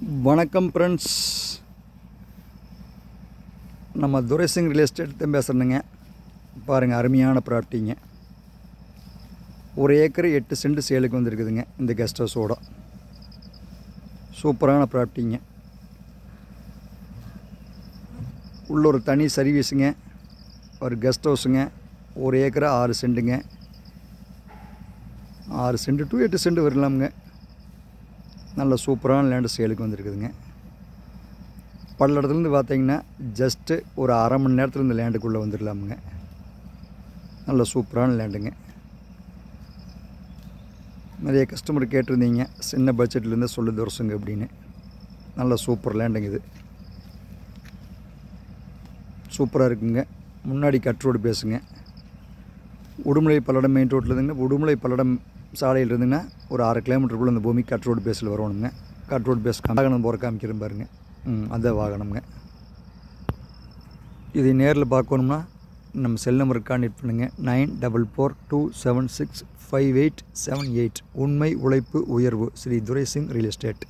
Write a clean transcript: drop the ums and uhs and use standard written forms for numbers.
வணக்கம் ஃப்ரெண்ட்ஸ், நம்ம Durai Singh real estate தான் பேசுகிறேங்க. பாருங்கள், அருமையான ப்ராப்பர்ட்டிங்க. 1 ஏக்கர் 8 சென்ட் சேலுக்கு வந்துருக்குதுங்க. இந்த கெஸ்ட் ஹவுஸோட சூப்பரான ப்ராப்பர்ட்டிங்க. உள்ள ஒரு தனி சர்வீஸுங்க, ஒரு கெஸ்ட் ஹவுஸுங்க. 1 ஏக்கர் 6 சென்ட்டுங்க. 6 சென்ட் டு 8 சென்ட் வரலாமுங்க. நல்ல சூப்பரான லேண்டு சேலுக்கு வந்துருக்குதுங்க. பல்லடத்துலேருந்து பார்த்தீங்கன்னா ஜஸ்ட்டு ஒரு அரை மணி நேரத்தில் இந்த லேண்டுக்குள்ளே வந்துடலாமுங்க. நல்ல சூப்பரான லேண்டுங்க. நிறைய கஸ்டமர் கேட்டிருந்தீங்க, சின்ன பட்ஜெட்லேருந்து சொல்லு துரசுங்க அப்படின்னு. நல்ல சூப்பர் லேண்டுங்க இது. சூப்பராக இருக்குங்க. முன்னாடி கட் ரோடு பேசுங்க. உடுமலை பல்லடம் மெயின் ரோட்டில் இருந்துங்கன்னா, உடுமலை பல்லடம் சாலையில் இருந்துங்கன்னா ஒரு 6 கிலோமீட்டருக்குள்ளே இந்த பூமி கட் ரோடு பேஸில் வரணுங்க. கட் ரோடு பேஸ் வாகனம் போகிற காமிக்கிறேன் பாருங்க. அந்த வாகனம்ங்க. இதை நேரில் பார்க்கணும்னா நம்ம செல் நம்பருக்கு கான்டெக்ட் பண்ணுங்கள். 9442765878. உண்மை உழைப்பு உயர்வு, ஸ்ரீ துரைசிங் ரியல் எஸ்டேட்.